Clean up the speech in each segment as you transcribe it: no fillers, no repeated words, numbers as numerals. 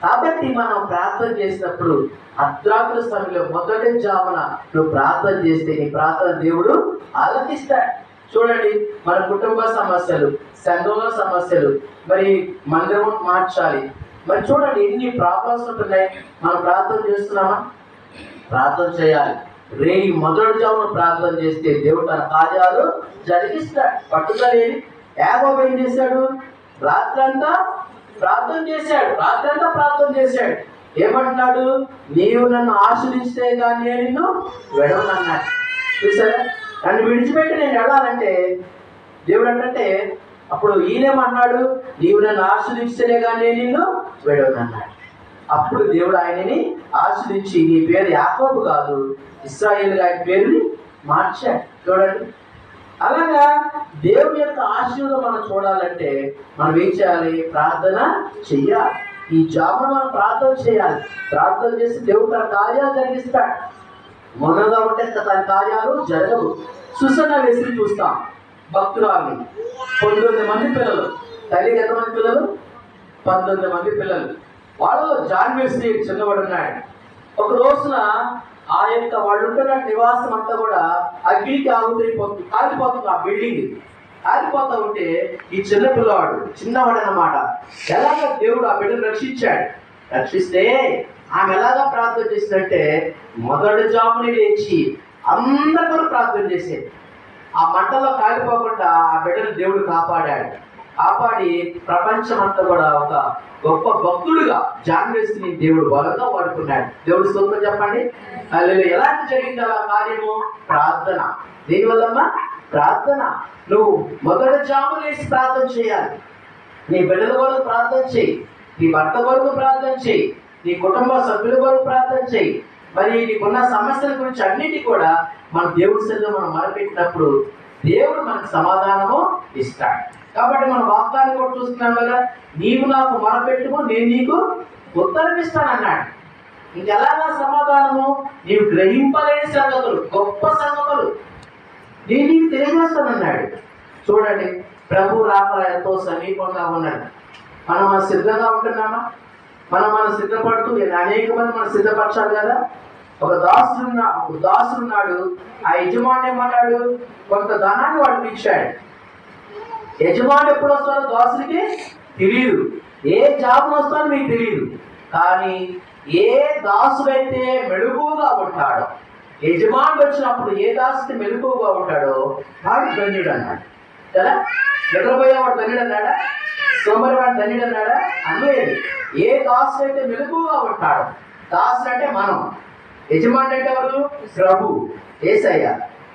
కాబట్టి మనం ప్రార్థన చేసినప్పుడు అర్ధరాత్రి సమయంలో మొదటి జామున నువ్వు ప్రార్థన చేస్తే నీ ప్రార్థన దేవుడు ఆలకిస్తాడు. చూడండి, మన కుటుంబ సమస్యలు, సంఘంలో సమస్యలు, మరి మందిరం మార్చాలి, మరి చూడండి ఎన్ని ప్రాబ్లమ్స్ ఉంటున్నాయి. మనం ప్రార్థన చేస్తున్నామా? ప్రార్థన చేయాలి. రేయి మొదటి జామున ప్రార్థన చేస్తే దేవుడు తన కార్యాలు జరిగిస్తాడు. పట్టుదలేని యాకోబు ఏం చేశాడు? రాత్రంతా ప్రార్థన చేశాడు. ఏమంటున్నాడు? నీవు నన్ను ఆశ్రయిస్తే కానీ నేను నిన్ను విడవనన్నాడు. చూసారా? నన్ను విడిచిపెట్టి నేను వెళ్ళాలంటే దేవుడు అంటే అప్పుడు ఈయనేమన్నాడు? నీవు నన్ను ఆశ్రయిస్తేనే కానీ నేను నిన్ను విడవనన్నాడు. అప్పుడు దేవుడు ఆయనని ఆశ్రయించి నీ పేరు యాకోబు కాదు ఇశ్రాయేలుగా ఆయన పేరుని మార్చాడు. చూడండి, అలాగా దేవుని యొక్క ఆశీర్వాదం మనం చూడాలంటే మనం ఏం చేయాలి? ప్రార్థన చెయ్యాలి. ఈ జాబును మనం ప్రార్థన చేయాలి. ప్రార్థన చేసి దేవుడు తన కార్యాలు జరిగిస్తాడు. మొన్నగా ఉంటే తన కార్యాలు జరగవు. సుసన్న వేసి చూస్తాం, భక్తురాల్ని, 19 మంది పిల్లలు, తల్లికి ఎంతమంది పిల్లలు? 19 మంది పిల్లలు. వాళ్ళలో జాన్ వేసి చిన్నవాడున్నాడు. ఒక రోజున ఆ యొక్క వాళ్ళు ఉంటున్న నివాసం అంతా కూడా అగ్నికి ఆగుతైపోతుంది, కాలిపోతుంది. ఆ బిల్డింగ్ కాలిపోతా ఉంటే ఈ చిన్న పిల్లవాడు, చిన్నవాడు అన్నమాట, ఎలాగ దేవుడు ఆ బిడ్డను రక్షిస్తే ఆమె ఎలాగా ప్రార్థన చేసిందంటే మొదటి జాముని లేచి అందరూ ప్రార్థన చేసేది. ఆ మంటల్లో కాలిపోకుండా ఆ బిడ్డను దేవుడు కాపాడి ప్రపంచమంతా కూడా ఒక గొప్ప భక్తుడుగా జాన్వేస్ని దేవుడు బలంగా వాడుకున్నాడు. దేవుడు స్తోత్రం చెప్పండి. ఎలాంటి జరిగింది అలా కార్యము? ప్రార్థన. దీనివల్లమ్మా ప్రార్థన. నువ్వు మొదటి జాము లేచి ప్రార్థన చేయాలి. నీ బిడ్డల కొరకు ప్రార్థన చేయి, నీ భర్త కొరకు ప్రార్థన చేయి, నీ కుటుంబ సభ్యుల కొరకు ప్రార్థన చేయి. మరి నీకున్న సమస్యల గురించి అన్నిటి కూడా మన దేవుడి సన్నిధిలో మనం మొరపెట్టినప్పుడు దేవుడు మనకు సమాధానము ఇస్తాడు. కాబట్టి మన వాగ్దానం కూడా చూస్తున్నాం కదా, నీవు నాకు మొరపెట్టుము నేను నీకు ఉత్తరం ఇస్తానన్నాడు. ఇంకెలాగా సమాధానము? నీవు గ్రహింపలేని సంగతులు, గొప్ప సంగతులు నేను నీకు తెలియజేస్తానన్నాడు. చూడండి, ప్రభు రాక ఎంతో సమీపంగా ఉన్నాడు. మనం సిద్ధంగా ఉంటున్నామా? మనం సిద్ధపడుతూ అనేక మంది మనం సిద్ధపరచాలి కదా. ఒక దాసుడున్నాడు. ఆ యజమాని ఏమన్నాడు? కొంత ధనాన్ని వాడికి ఇచ్చాడు. యజమాని ఎప్పుడు వస్తాడో దాసుడికి తెలియదు. ఏ జాబును వస్తాడో మీకు తెలియదు. కానీ ఏ దాసుడైతే మెళుకువగా ఉంటాడో, యజమాని వచ్చినప్పుడు ఏ దాసుకి మెళుకువగా ఉంటాడో వాడు ధన్యుడు అన్నాడు కదా. నిద్రపోయేవాడు ధన్యుడు అన్నాడా? సోమరివాడు ధన్యుడు అన్నాడా? అనలేదు. ఏ దాసుడు అయితే మెళుకువగా ఉంటాడో, దాసుడు అంటే మనం, యజమాని అంటే ఎవరు? ప్రభు, యేసయ్య.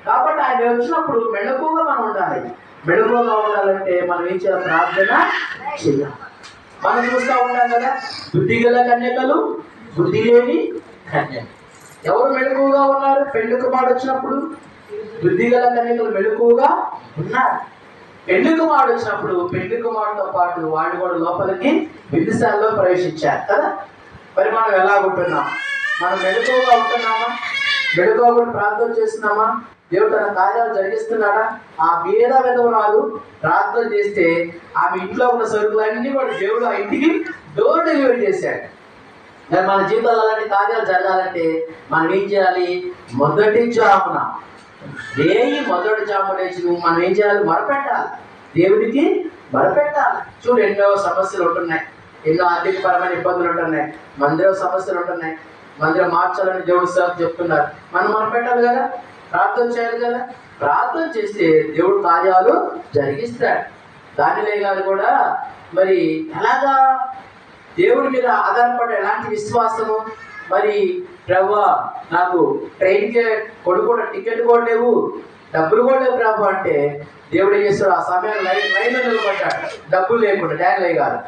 కాబట్టి ఆయన వచ్చినప్పుడు మెళకువగా మనం ఉండాలి. మెళకువగా ఉండాలంటే మనం ఏం చేయాలి? ప్రార్థన చేయాలి. మనం చూస్తూ ఉంటాం కదా, బుద్ధి గల కన్యకలు, బుద్ధి లేని కన్యకలు. ఎవరు మెళకువగా ఉన్నారు? పెళ్లి కుమారుడు వచ్చినప్పుడు బుద్ధి గల కన్యకలు మెళకువగా ఉన్నారు. పెళ్లి కుమారుడు వచ్చినప్పుడు పెళ్లి కుమారుడితో పాటు వాళ్ళు కూడా లోపలికి విందుశాలలో ప్రవేశించారు కదా. మరి మనం ఎలా ఉంటున్నాం? మనం మెళకువగా ఉంటున్నామా? మెళకువగా ప్రార్థన చేస్తున్నామా? దేవుడు తన కార్యాలు జరిగిస్తున్నాడా? ఆ పేద విధవరాలు ప్రార్థన చేస్తే ఆమె ఇంట్లో ఉన్న సరుకులన్నీ కూడా దేవుడు ఆ ఇంటికి డోర్ డెలివరీ చేశాడు. మరి మన జీవితంలో అలాంటి కార్యాలు జరగాలంటే మనం ఏం చేయాలి? మొదటి జామున లేచి మనం ఏం చేయాలి? మొరపెట్టాలి, దేవుడికి మొరపెట్టాలి. చూడు, ఎన్నో సమస్యలు ఉంటున్నాయి, ఎన్నో ఆర్థికపరమైన ఇబ్బందులు ఉంటున్నాయి, మందిరం సమస్యలు ఉంటున్నాయి. మందిరం మార్చాలని దేవుడు సార్ చెప్తున్నారు. మనం మొరపెట్టాలి కదా, ప్రార్థన చేయాలి కదా. ప్రార్థన చేస్తే దేవుడు కార్యాలు జరిగిస్తాడు. దానిలే గారు కూడా మరి ఎలాగా దేవుడి మీద ఆధారపడే ఎలాంటి విశ్వాసము? మరి ప్రభువా నాకు ట్రైన్కి కొడుకు టికెట్ కూడా లేవు, డబ్బులు కూడా లేవు ప్రభు అంటే దేవుడు ఏం చేస్తాడు? ఆ సమయాన్ని లైన్లో నిలబడ్డాడు, డబ్బులు లేకుండా. డాన్లే గారు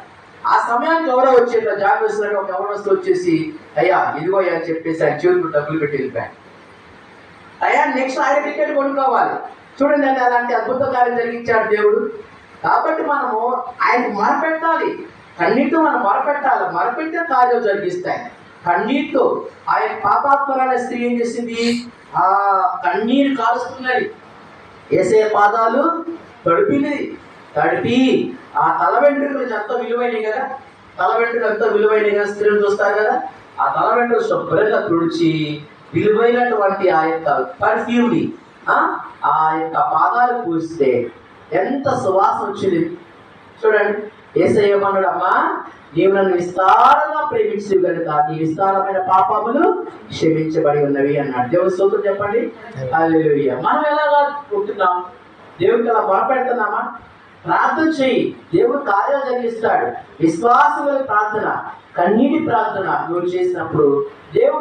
ఆ సమయానికి ఎవరో వచ్చేట జాబ్ వేస్తున్నాడు. ఒక ఎవరు వస్తూ వచ్చేసి అయ్యా ఇదిగో అని చెప్పేసి ఆయన చేతులు డబ్బులు పెట్టి వెళ్ళిపోయాడు. అయ్యా నెక్స్ట్ ఆయన టికెట్ కొనుక్కోవాలి. చూడండి అంటే అలాంటి అద్భుత కార్యం జరిగించాడు దేవుడు. కాబట్టి మనము ఆయనకు మొరపెట్టాలి, కన్నీటితో మనం మొరపెట్టాలి. మొరపెట్టే కార్యాలు జరిగిస్తాయి. కన్నీటితో ఆయన పాపాత్మరాల స్త్రీ ఏం చేసింది? ఆ కన్నీరు కాలుస్తున్నది, యేసయ్య పాదాలు తడిపి ఆ తల వెంట్రుకలు ఎంతో విలువైనవి కదా. తల వెంట్రుకలు ఎంతో విలువైనగా స్త్రీలు చూస్తారు కదా, ఆ తల వెంట్రుకలు శుభ్రంగా తుడిచి విలువైనటువంటి ఆ యొక్క పర్ఫ్యూమ్ని ఆ యొక్క పాదాలు పూస్తే ఎంత సువాసన వచ్చింది చూడండి. యేసయ్య ఏమన్నాడు, అమ్మా నీవు నన్ను విస్తారంగా ప్రేమించు కనుక నీ విస్తారమైన పాపములు క్షమించబడి ఉన్నవి అన్నాడు. దేవుని స్తోత్రం చెప్పండి. హల్లెలూయా. మనం ఎలాగా ఉంటున్నాం? దేవుడికి అలా మొరపెడుతున్నామా? ప్రార్థన చెయ్యి, దేవుడు కార్యాలు జరిగిస్తాడు. విశ్వాసముల ప్రార్థన, కన్నీటి ప్రార్థన నువ్వు చేసినప్పుడు దేవుడు